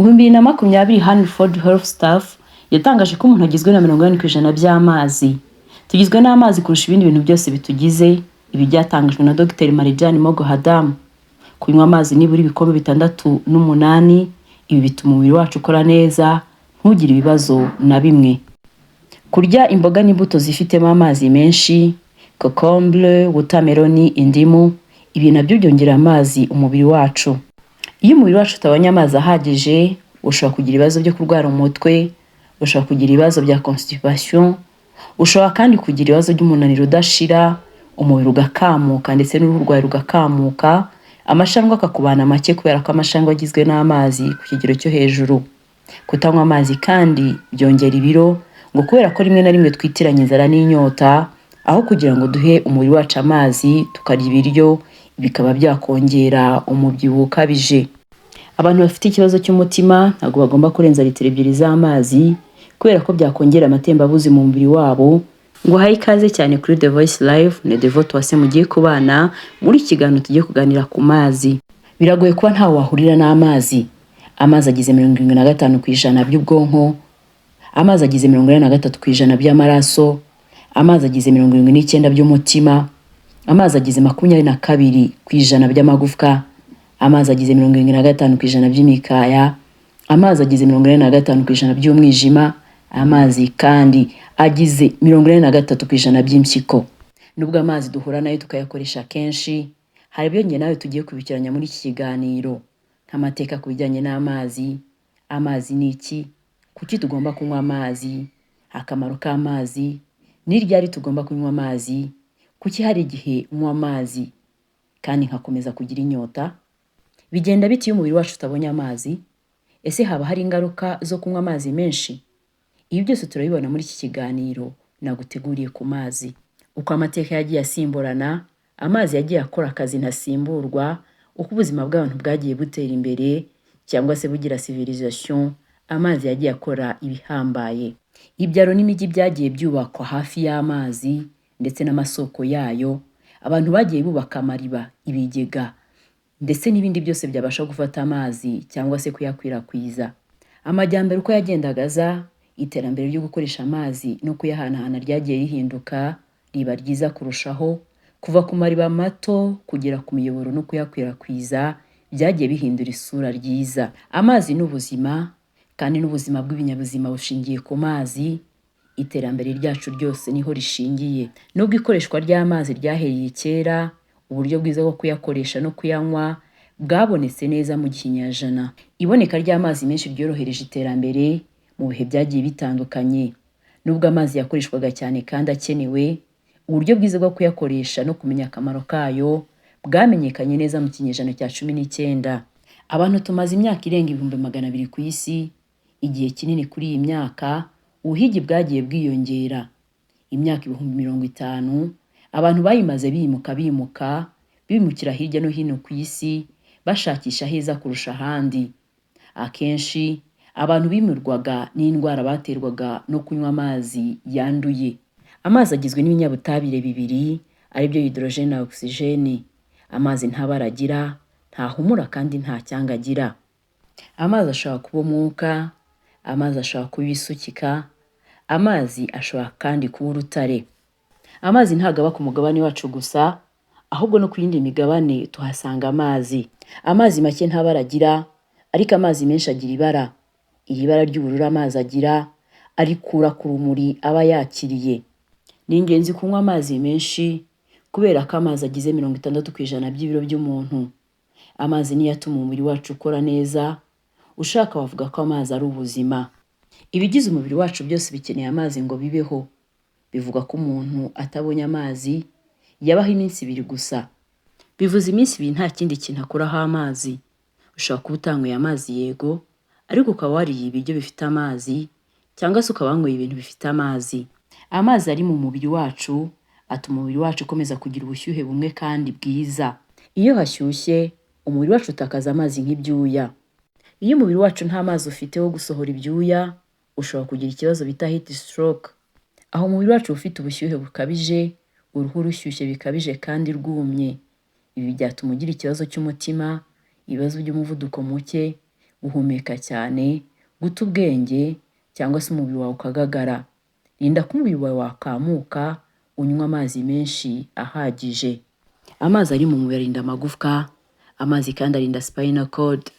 Mu 2020 Hanford Health Staff yatangaje ko umuntu agizwe na 80% by'amazi. Tugizwe n'amazi kurusha ibindi bintu byose bitugize. Ibi byatangajwe na Dr. Marijani Mogo Hadamu. Kunywa amazi nibura ibikombe 6 ibi bituma umubiri wacu ukora neza, ntugire ibibazo na bimwe. Kurya imboga n'imbuto zifitemo amazi menshi, cocombre, watermelon, indimu, ibi nabyo byongera amazi umubiri wacu. Iyo umubiri wacu utabonye amazi ahagije, ushobora kugira ibibazo byo kurwara umutwe, ushobora kugira ibibazo bya constipation, ushobora kandi kugira ibibazo by'umunaniro udashira, umubiri ugakamuka ndetse n'uruhu rwawe rugakamuka, amashangwa akakubana make kubera ko amashangwa agizwe n'amazi ku kigero cyo hejuru. Kutanywa amazi kandi byongera ibiro, ngo kubera ko rimwe na rimwe twitiranya inzara n'inyota, aho kugira ngo duhe umubiri wacu amazi tukarya ibiryo, bikaba byakongera umubyibuho ukabije. Abantu bafite ikibazo cy'umutima ntabwo bagomba kurenza litiro 2 z'amazi kubera ko byakongera amatembabuzi mu mubiri wabo. Ngo haye ikaze cyane kuri The Voice Live ne Devote Uwase mugiye kubana muri kiganiro tugiye kuganira ku mazi. Biragoye kuba ntawe wahurira n'amazi. Amazi agize 75% by'ubwonko, amazi agize 43% by'amaraso, amazi agize 79% by'umutima, amazi agize 22% by'amagufwa, amazi agize 75% by'imikaya, amazi agize 45% by'umwijima, amazi kandi agize 43% by'impyiko. Nubwo amazi duhura nayo tukayakoresha kenshi, hari ibyo nawe tugiye kubikiranya muri iki kiganiro, nk'amateka ku bijyanye n'amazi. Amazi ni iki? Kuki tugomba kunywa amazi? Akamaro k'amazi? Ni ryari tugomba kunywa amazi? Kuki hari igihe unywa amazi kandi nkakomeza kugira inyota? Bigenda biti iyo umubiri wacu utabonye amazi? Ese haba hari ingaruka zo kunywa amazi menshi? Ibi byose turabibona muri iki kiganiro naguteguriye ku mazi. Uko amateka yagiye asimburana, amazi yagiye akora akazi ntasimburwa, uko ubuzima bw'abantu bwagiye butera imbere cyangwa se bugira civilisation, amazi yagiye akora ibihambaye. Ibyaro n'imijyi byagiye byubakwa hafi y'amazi ndetse n'amasoko yayo. Abantu bagiye bubaka amariba, ibigega ndetse n'ibindi byose byabasha gufata amazi cyangwa se kuyakwirakwiza. Amajyambere uko yagendagaza, iterambere ryo gukoresha amazi no kuyahanahana ryagiye rihinduka, riba ryiza kurushaho. Kuva ku mariba mato kugera ku miyoboro no kuyakwirakwiza, byagiye bihindura isura ryiza. Amazi n'ubuzima, kandi n'ubuzima bw'ibinyabuzima bushingiye ku mazi. Iterambere ryacu ryose niho rishingiye. Nubwo ikoreshwa ry'amazi ryahereye kera, uburyo bwiza bwo kuyakoresha no kuyanywa bwabonetse neza mu kinyejana. Iboneka ry'amazi menshi ryorohereje iterambere mu bihe byagiye bitandukanye. Nubwo amazi yakoreshwaga cyane kandi akenewe, uburyo bwiza bwo kuyakoresha no kumenya akamaro kayo bwamenyekanye neza mu kinyejana cya 19. Abantu tumaze imyaka irenga 200,000 ku isi. Igihe kinini kuri iyi myaka, ubuhigi bwagiye bwiyongera. Imyaka 50,000 abantu bayimaze bimukira hirya no hino ku isi bashakisha heza kurusha ahandi. Akenshi abantu bimirwaga n'indwara baterwaga no kunywa amazi yanduye. Amazi agizwe n'ibinyabutabire bibiri, ari byo hydrogen na oxygen. Amazi nta baragira, nta humura kandi nta cyanga agira. Amazi ashobora kuba umwuka, amazi ashobora kuba ibisukika, amazi ashobora kandi kuba urutare. Amazi ntago aba ku mugabane wacu gusa, ahubwo no ku yindi migabane tuhasanga amazi. Amazi make nta baragira, ariko amazi menshi agira ibara. Iri bara ry'ubururu amazi agira arikura ku rumuri aba yakiriye. Ni ingenzi kunywa amazi menshi kubera ko amazi agize 60% by'ibiro by'umuntu. Amazi niyo atuma umubiri wacu ukora neza. Ushaka wavuga ko amazi ari ubuzima. Ibigize umubiri wacu byose bikeneye amazi ngo bibeho. Bivuga ko umuntu atabonye amazi yabaho iminsi 2 gusa. Bivuze iminsi 2 nta kindi kintu akuraho amazi. Ushobora kuba utanyweye amazi yego, ariko ukaba wariye ibiryo bifite amazi cyangwa se ukaba wanyweye ibintu bifite amazi. Amazi ari mu mubiri wacu atuma umubiri wacu ukomeza kugira ubushyuhe bumwe kandi bwiza. Iyo hashyushye, umubiri wacu utakaza amazi nk'ibyuya. Iyo umubiri wacu nta mazi ufite wo gusohora ibyuya, ushobora kugira ikibazo bita heat stroke. Aho umubiri wacu ufite ubushyuhe bukabije, uruhu rushyushye bikabije kandi rwumye. Ibi byatuma ugira ikibazo cy'umutima, ibibazo by'umuvuduko muke, guhumeka cyane, guta ubwenge cyangwa se umubiri wawe ukagagara. Rinda ko umubiri wawe wakamuka, unywa amazi menshi ahagije. Amazi ari mu mubiri arinda amagufwa, amazi kandi arinda spinal cord.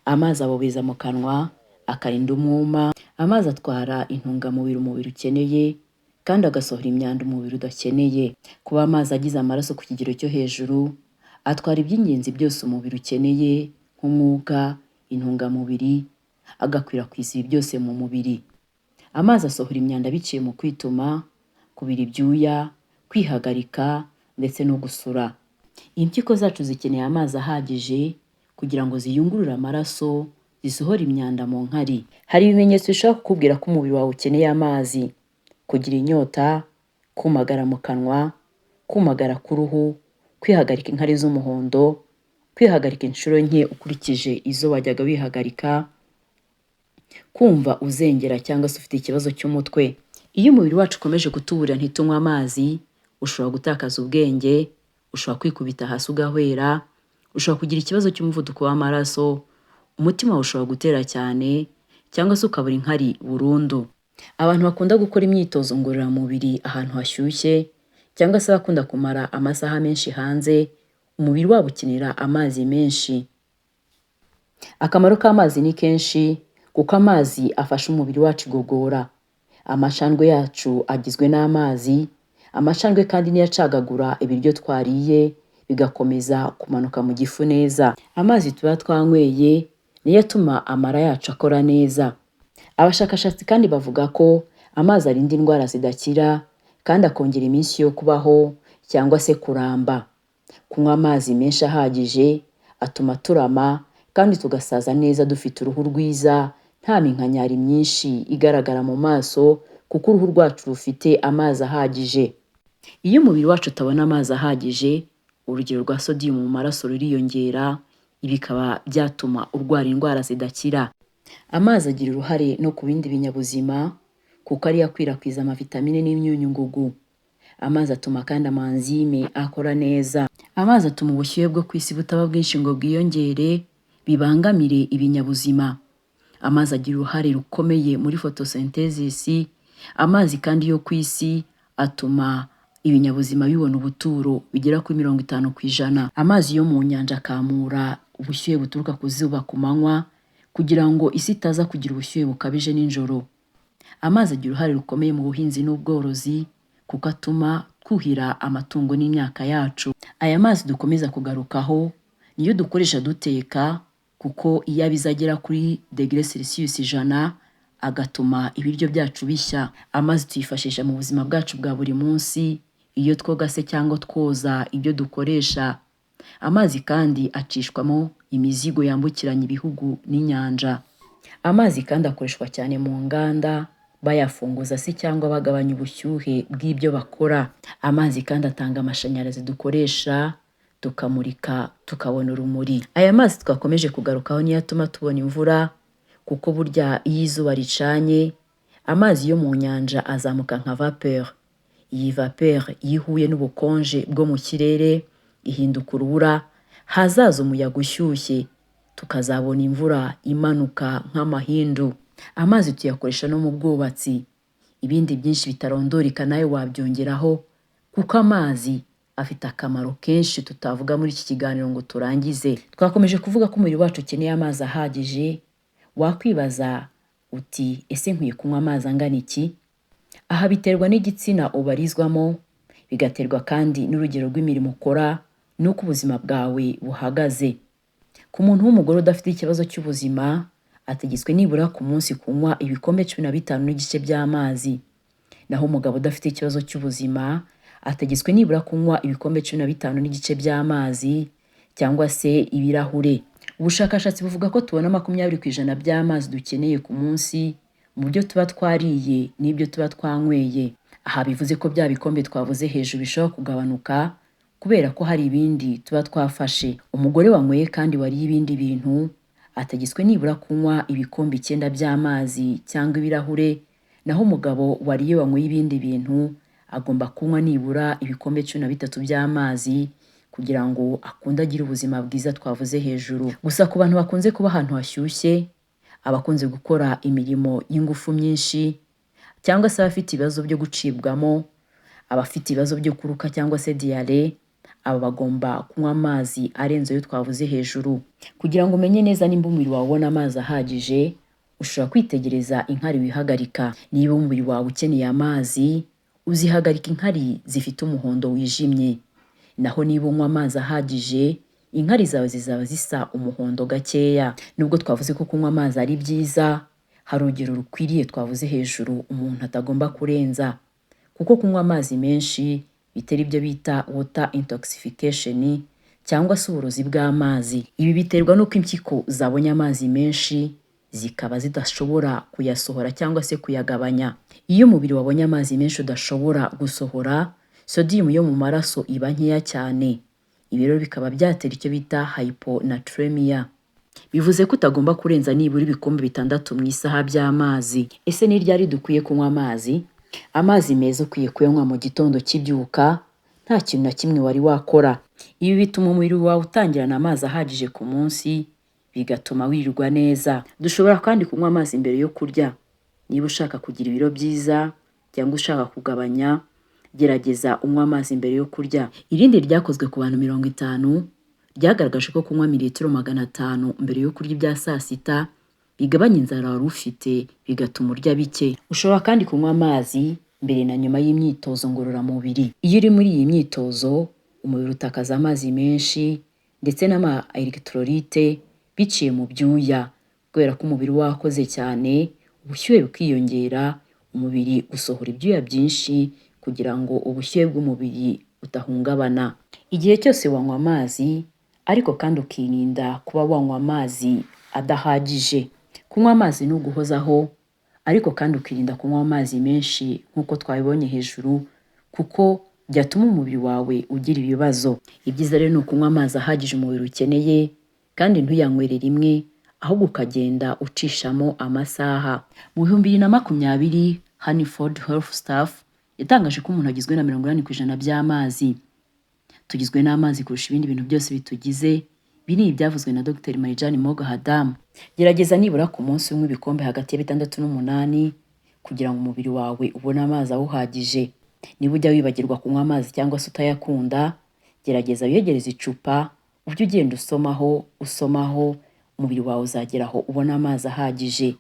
Amazi abobeza mu kanwa, akarinda umwuma. Amazi atwara intungamubiri umubiri ukeneye kandi agasohora imyanda umubiri udakeneye. Kuba amazi agize amaraso ku kigero cyo hejuru, atwara iby'ingenzi byose umubiri ukeneye nk'umwuka, intungamubiri, agakwirakwiza ibi byose mu mubiri. Amazi asohora imyanda biciye mu kwituma, kubira ibyuya, kwihagarika ndetse no gusura. Impyiko zacu zikeneye amazi ahagije kugira ngo ziyungurure amaraso, zisohore imyanda mu nkari. Hari ibimenyetso bishobora kukubwira ko umubiri wawe ukeneye amazi: kugira inyota, kumagara mu kanwa, kumagara k'uruhu, kwihagarika inkari z'umuhondo, kwihagarika inshuro nke ukurikije izo wajyaga wihagarika, kumva uzengera cyangwa se ufite ikibazo cy'umutwe. Iyo umubiri wacu ukomeje kutuburira ntitunywe amazi, ushobora gutakaza ubwenge, ushobora kwikubita hasi ugahwera, ushobora kugira ikibazo cy'umuvuduko w'amaraso, umutima wawe ushobora gutera cyane cyangwa se ukabura inkari burundu. Abantu bakunda gukora imyitozo ngororamubiri ahantu hashyushye cyangwa se bakunda kumara amasaha menshi hanze, umubiri wabo ukenera amazi menshi. Akamaro k'amazi ni kenshi kuko amazi afasha umubiri wacu igogora. Amacandwe yacu agizwe n'amazi. Amacandwe kandi niyo acagagura ibiryo twariye bigakomeza kumanuka mu gifu neza. Amazi tuba twanyweye niyo atuma amara yacu akora neza. Abashakashatsi kandi bavuga ko amazi arinda indwara zidakira kandi akongera iminsi yo kubaho cyangwa se kuramba. Kunywa amazi menshi ahagije atuma turama kandi tugasaza neza dufite uruhu rwiza, nta minkanyari myinshi igaragara mu maso kuko uruhu rwacu rufite amazi ahagije. Iyo umubiri wacu utabona amazi ahagije, urugero rwa sodium mu maraso ruriyongera, ibi bikaba byatuma urwara indwara zidakira. Amazi agira uruhare no ku bindi binyabuzima kuko ariyo akwirakwiza amavitamine n'imyunyungugu. Amazi atuma kandi amanzime akora neza. Amazi atuma ubushyuhe bwo ku isi butaba bwinshi ngo bwiyongere bibangamire ibinyabuzima. Amazi agira uruhare rukomeye muri photosynthesis. Amazi kandi yo ku isi atuma ibinyabuzima bibona ubuturo bigera kuri 50%. Amazi yo mu nyanja akamura ubushyuhe buturuka ku zuba ku manywa kugira ngo isi itaza kugira ubushyuhe bukabije nijoro. Amazi agira uruhare rukomeye mu buhinzi n'ubworozi kuko atuma twuhira amatungo n'imyaka yacu. Aya mazi dukomeza kugarukaho niyo dukoresha duteka kuko iyo abizagera kuri °C 100 agatuma ibiryo byacu bishya. Amazi tuyifashisha mu buzima bwacu bwa buri munsi iyo twoga se cyangwa twoza ibyo dukoresha. Amazi kandi acishwamo imizigo yambukiranya ibihugu n'inyanja. Amazi kandi akoreshwa cyane mu nganda bayafunguza se cyangwa bagabanya ubushyuhe bw'ibyo bakora. Amazi kandi atanga amashanyarazi dukoresha tukamurika tukabona urumuri. Aya mazi twakomeje kugarukaho niyo atuma tubona imvura kuko burya iyo izuba ricanye amazi yo mu nyanja azamuka nka vapeur. Iyi vapeur iyo ihuye n'ubukonje bwo mu kirere ihinduka urubura, hazaza umuyaga ushyushye tukazabona imvura imanuka nk'amahindu. Amazi tuyakoresha no mu bwubatsi. Ibindi byinshi bitarondoreka nawe wabyongeraho kuko amazi afite akamaro kenshi tutavuga muri iki kiganiro ngo turangize. Twakomeje kuvuga ko umubiri wacu ukeneye amazi ahagije. Wakwibaza uti ese nkwiye kunywa amazi angana iki? Aha biterwa n'igitsina ubarizwamo, bigaterwa kandi n'urugero rw'imirimo ukora n'uko ubuzima bwawe buhagaze. Ku muntu w'umugore udafite ikibazo cy'ubuzima ategetswe nibura ku munsi kunywa ibikombe 15 n'igice by'amazi. Naho umugabo udafite ikibazo cy'ubuzima ategetswe nibura kunywa ibikombe 15 n'igice by'amazi cyangwa se ibirahure. Ubushakashatsi buvuga ko tubona 20% by'amazi dukeneye ku munsi mu byo tuba twariye n'ibyo tuba twanyweye. Aha bivuze ko bya bikombe twavuze hejuru bishobora kugabanuka kubera ko hari ibindi tuba twafashe. Umugore wanyweye kandi wariye ibindi bintu ategetswe nibura kunywa ibikombe 9 by'amazi cyangwa ibirahure, naho umugabo wariye wanyweye ibindi bintu agomba kunywa nibura ibikombe 13 by'amazi kugira ngo akunde agire ubuzima bwiza twavuze hejuru. Gusa ku bantu bakunze kuba ahantu hashyushye, abakunze gukora imirimo y'ingufu myinshi, cyangwa se abafite ibibazo byo gucibwamo, abafite ibibazo byo kuruka cyangwa se diyare, aba bagomba kunywa amazi arenze ayo twavuze hejuru. Kugira ngo umenye neza nimba umubiri wawe ubona amazi ahagije, ushobora kwitegereza inkari wihagarika. Niba umubiri wawe ukeneye amazi, uzihagarika inkari zifite umuhondo wijimye. Naho niba unywa amazi ahagije, inkari zawe zizaba zisa umuhondo gakeya. Nubwo twavuze ko kunywa amazi ari byiza, hari urugero rukwiriye twavuze hejuru umuntu atagomba kurenza. Kuko kunywa amazi menshi bitera ibyo bita water intoxication cyangwa se uburozi bw'amazi. Ibi biterwa n'uko impyiko zabonye amazi menshi zikaba zidashobora kuyasohora cyangwa se kuyagabanya. Iyo umubiri wabonye amazi menshi udashobora gusohora, sodium yo mu maraso iba nkeya cyane. Ibi rero bikaba byatera icyo bita hyponatremia. Bivuze ko utagomba kurenza nibura ibikombe 6 mu isaha by'amazi. Ese ni ryari dukwiye kunywa amazi? Amazi meza ukwiye kuyanywa mu gitondo kibyuka, nta kintu na kimwe wari wakora. Ibi bituma umubiri wawe utangirana amazi ahagije ku munsi, bigatuma wirirwa neza. Dushobora kandi kunywa amazi mbere yo kurya. Niba ushaka kugira ibiro byiza cyangwa ushaka kugabanya, gerageza unywa amazi mbere yo kurya. Irindi ryakozwe ku bantu 50 ryagaragaje ko kunywa mililitiro 500 mbere yo kurya ibya saa sita bigabanya inzara wari ufite, bigatuma urya bike. Ushobora kandi kunywa amazi mbere na nyuma y'imyitozo ngororamubiri. Iyo uri muri iyi myitozo, umubiri utakaza amazi menshi ndetse n'ama electrolyte biciye mu byuya. Kubera ko umubiri wakoze cyane, ubushyuhe bukiyongera, umubiri usohora ibyuya byinshi kugira ngo ubushyuhe bw'umubiri budahungabana. Igihe cyose wanywa amazi, ariko kandi ukirinda kuba wanywa amazi adahagije. Kunywa amazi ni uguhozaho, ariko kandi ukirinda kunywa amazi menshi nk'uko twabibonye hejuru, kuko byatuma umubiri wawe ugira ibibazo. Ibyiza rero ni ukunywa amazi ahagije umubiri ukeneye, kandi ntuyanywere rimwe, ahubwo ukagenda ucishamo amasaha. Mu 2020 Hanford Health Staff yatangaje ko umuntu agizwe na 80% by'amazi. Tugizwe n'amazi kurusha ibindi bintu byose bitugize. Ibi ni ibyavuzwe na Dr. Marijani Mogo Hadamu. Gerageza nibura ku munsi unywa ibikombe hagati ya 6 n'8 kugira ngo umubiri wawe ubone amazi awuhagije. Niba ujya wibagirwa kunywa amazi cyangwa se utayakunda, gerageza wiyegereze icupa, ujye ugenda usomaho, umubiri wawe uzageraho ubona amazi ahagije.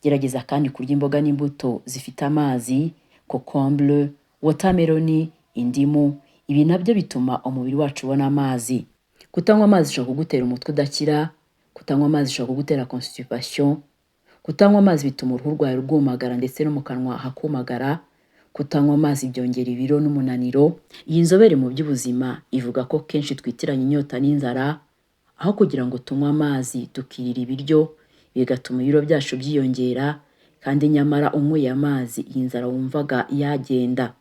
Gerageza kandi kurya imboga n'imbuto zifite amazi, concombre, watermelon, indimu. Ibi nabyo bituma umubiri wacu ubona amazi. Kutanywa amazi ushobora kugutera umutwe udakira, kutanywa amazi ushobora kugutera constipation, kutanywa amazi bituma uruhu rwawe rwumagara ndetse no mu kanwa hakumagara, kutanywa amazi byongera ibiro n'umunaniro. Iyi nzobere mu by'ubuzima ivuga ko kenshi twitiranya inyota n'inzara, aho kugira ngo tunywe amazi tukirira ibiryo, bigatuma ibiro byacu byiyongera, kandi nyamara unyweye amazi iyi nzara wumvaga yagenda.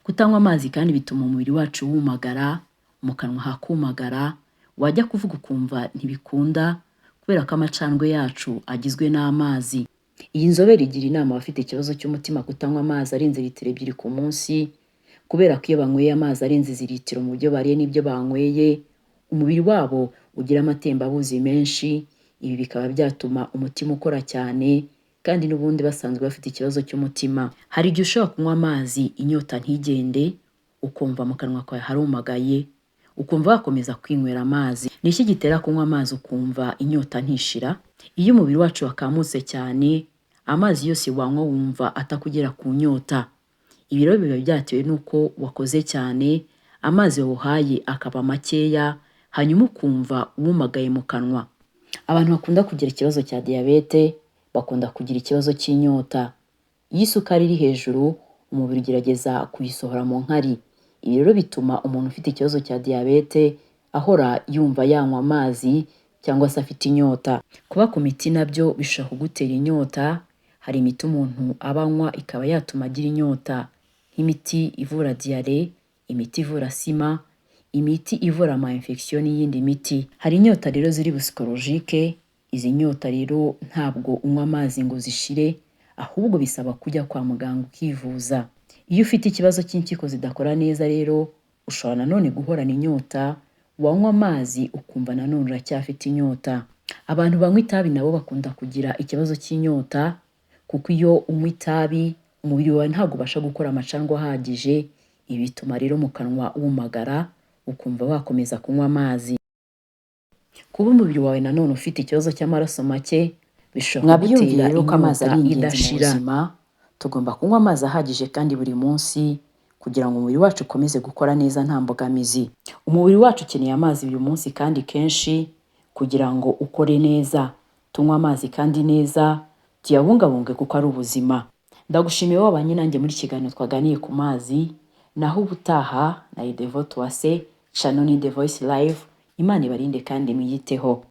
Kutanywa amazi kandi bituma umubiri wacu wumagara, mu kanwa hakumagara, wajya kuvuga ukumva ntibikunda, kubera ko amacandwe yacu agizwe n'amazi. Iyi nzobere igira inama abafite ikibazo cy'umutima kutanywa amazi arenze litiro 2 ku munsi, kubera ko iyo banyweye amazi arenze izi litiro mu byo bariye n'ibyo banyweye, umubiri wabo ugira amatembabuzi menshi. Ibi bikaba byatuma umutima ukora cyane, kandi n'ubundi basanzwe bafite ikibazo cy'umutima. Hari igihe ushobora kunywa amazi inyota ntigende, ukumva mu kanwa kwawe harumagaye, ukumva wakomeza kwinywera amazi. Ni iki gitera kunywa amazi ukumva inyota ntishira? Iyo umubiri wacu wakamutse cyane, amazi yose wanywa wumva atakugera ku nyota. Ibi rero biba byatewe n'uko wakoze cyane, amazi wawuhaye akaba makeya, hanyuma ukumva wumagaye mu kanwa. Abantu bakunda kugira ikibazo cya diyabete bakunda kugira ikibazo cy'inyota. Iyo isukari iri hejuru, umubiri ugerageza kuyisohora mu nkari. Ibi rero bituma umuntu ufite ikibazo cya diyabete ahora yumva yanywa amazi cyangwa se afite inyota. Kuba ku miti nabyo bishobora kugutera inyota. Hari imiti umuntu abanywa ikaba yatuma agira inyota, nk'imiti ivura diyare, imiti ivura sima, imiti ivura ama infection n'iyindi miti. Hari inyota rero ziri psychologique. Izi nyota rero ntabwo unywa amazi ngo zishire, ahubwo bisaba kujya kwa muganga ukivuza. Iyo ufite ikibazo cy'impyiko zidakora neza rero, ushobora nanone guhorana inyota, wanywa amazi ukumva nanone uracyafite inyota. Abantu banywa itabi nabo bakunda kugira ikibazo cy'inyota, kuko iyo unywa itabi umubiri wawe ntabwo ubasha gukora amacandwe ahagije, ibi bituma rero mu kanwa wumagara ukumva wakomeza kunywa amazi. Kuba umubiri wawe nanone ufite ikibazo cy'amaraso make bishobora kugutera inyota idashira. Tugomba kunywa amazi ahagije kandi buri munsi kugira ngo umubiri wacu ukomeze gukora neza nta mbogamizi. Umubiri wacu ukeneye amazi buri munsi kandi kenshi kugira ngo ukore neza. Tunywe amazi kandi neza, tuyabungabunge kuko ari ubuzima. Ndagushimiye wabanye nanjye muri kiganiro twaganiye ku mazi. Naho ubutaha na Devote Uwase, channel ni The Voice Live. Imana ibarinde kandi mwiyiteho.